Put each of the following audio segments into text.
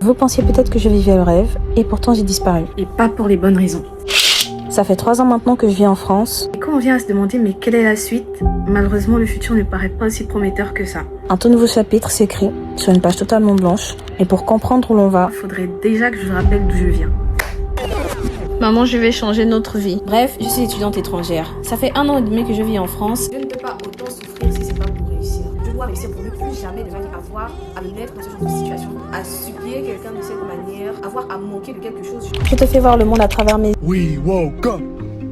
Vous pensiez peut-être que je vivais le rêve, et pourtant j'ai disparu. Et pas pour les bonnes raisons. Ça fait 3 ans maintenant que je vis en France. Et quand on vient à se demander mais quelle est la suite, malheureusement le futur ne paraît pas aussi prometteur que ça. Un tout nouveau chapitre s'écrit sur une page totalement blanche, et pour comprendre où l'on va, Il faudrait déjà que je rappelle d'où je viens. Maman, je vais changer notre vie. Bref, je suis étudiante étrangère. Ça fait 1 an et demi que je vis en France. Je ne peux pas autant souffrir si c'est pas pour réussir. Je dois réussir pour ne plus jamais de ma vie avoir à me mettre dans ce genre de situation, à supplier quelqu'un de cette manière, avoir à manquer de quelque chose. je te fais voir le monde à travers mes... We woke up!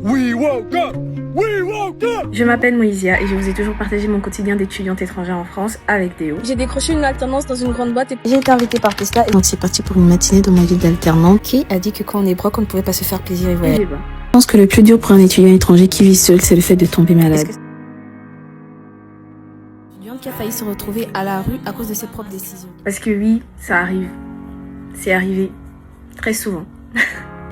We woke up! We woke up! Je m'appelle Moïsia et je vous ai toujours partagé mon quotidien d'étudiante étrangère en France avec Théo. J'ai décroché une alternance dans une grande boîte et J'ai été invitée par Tesla, et donc c'est parti pour une matinée dans ma vie d'alternante. Qui a dit que quand on est broke, on ne pouvait pas se faire plaisir et voyager? Débat. Je pense que le plus dur pour un étudiant étranger qui vit seul, c'est le fait de tomber malade. étudiante qui a failli se retrouver à la rue à cause de ses propres décisions. Parce que oui, ça arrive. C'est arrivé très souvent.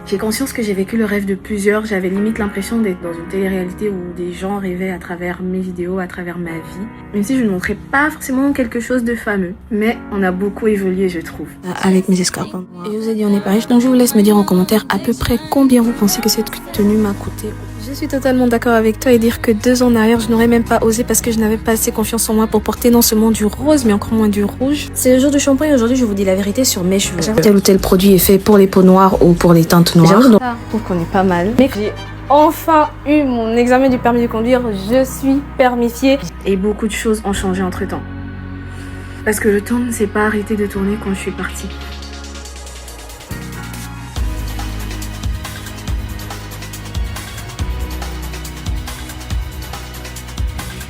J'ai conscience que j'ai vécu le rêve de plusieurs. J'avais limite l'impression d'être dans une télé-réalité où des gens rêvaient à travers mes vidéos, à travers ma vie. Même si je ne montrais pas forcément quelque chose de fameux. Mais on a beaucoup évolué, je trouve. Avec mes escarpes. Et je vous ai dit on est pas riche, donc je vous laisse me dire en commentaire à peu près combien vous pensez que cette tenue m'a coûté. Je suis totalement d'accord avec toi et dire que 2 ans en arrière, je n'aurais même pas osé parce que je n'avais pas assez confiance en moi pour porter non seulement du rose, mais encore moins du rouge. C'est le jour du shampoing et aujourd'hui je vous dis la vérité sur mes cheveux. Tel ou tel produit est fait pour les peaux noires ou pour les teintes noires. Je trouve qu'on est pas mal. Mais j'ai enfin eu mon examen du permis de conduire. Je suis permifiée. Et beaucoup de choses ont changé entre temps. Parce que le temps ne s'est pas arrêté de tourner quand je suis partie.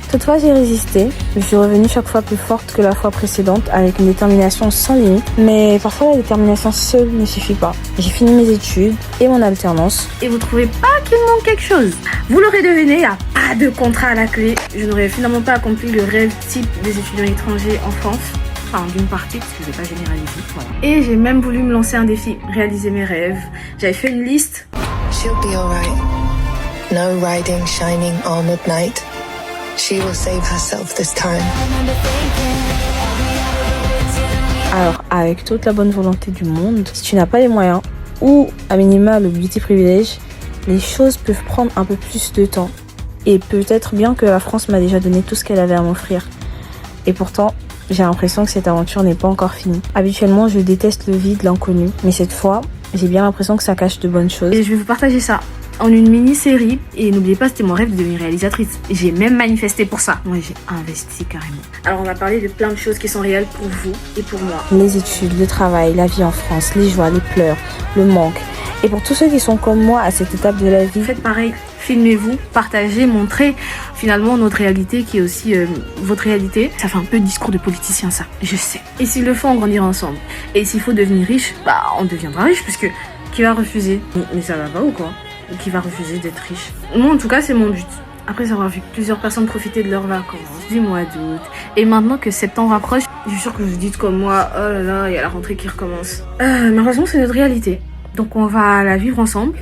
Toutefois, j'ai résisté. Je suis revenue chaque fois plus forte que la fois précédente avec une détermination sans limite. Mais parfois, la détermination seule ne suffit pas. J'ai fini mes études et mon alternance. Et vous trouvez pas qu'il manque quelque chose? Vous l'aurez deviné, il n'y a pas de contrat à la clé. Je n'aurais finalement pas accompli le rêve type des étudiants étrangers en France. Enfin, d'une partie, parce que je vais pas généraliser. Voilà. Et j'ai même voulu me lancer un défi, réaliser mes rêves. J'avais fait une liste. She'll be alright. No riding shining armored knight. She will save herself this time. Alors, avec toute la bonne volonté du monde, si tu n'as pas les moyens, ou à minima le beauty privilège, les choses peuvent prendre un peu plus de temps. Et peut-être bien que la France m'a déjà donné tout ce qu'elle avait à m'offrir. Et pourtant, j'ai l'impression que cette aventure n'est pas encore finie. Habituellement, je déteste le vide, l'inconnu. Mais cette fois, j'ai bien l'impression que ça cache de bonnes choses. Et je vais vous partager ça en une mini-série. Et n'oubliez pas, c'était mon rêve de devenir réalisatrice. J'ai même manifesté pour ça. Moi, j'ai investi carrément. Alors, on va parler de plein de choses qui sont réelles pour vous et pour moi. Les études, le travail, la vie en France, les joies, les pleurs, le manque. Et pour tous ceux qui sont comme moi à cette étape de la vie, Faites pareil. Filmez-vous, partagez, montrez finalement notre réalité qui est aussi votre réalité. Ça fait un peu discours de politicien ça, je sais. Et s'il le faut, on grandira ensemble. Et s'il faut devenir riche, bah on deviendra riche parce que qui va refuser? Mais ça va pas ou quoi? Qui va refuser d'être riche? Moi en tout cas c'est mon but. Après avoir vu plusieurs personnes profiter de leurs vacances, du mois d'août, et maintenant que septembre approche, je suis sûre que vous dites comme moi, oh là là, il y a la rentrée qui recommence. Malheureusement c'est notre réalité. Donc on va la vivre ensemble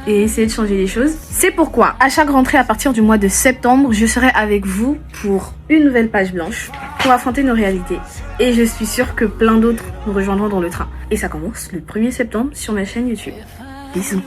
et essayer de changer les choses. C'est pourquoi, à chaque rentrée à partir du mois de septembre, je serai avec vous pour une nouvelle page blanche pour affronter nos réalités. Et je suis sûre que plein d'autres nous rejoindront dans le train. Et ça commence le 1er septembre sur ma chaîne YouTube. Bisous.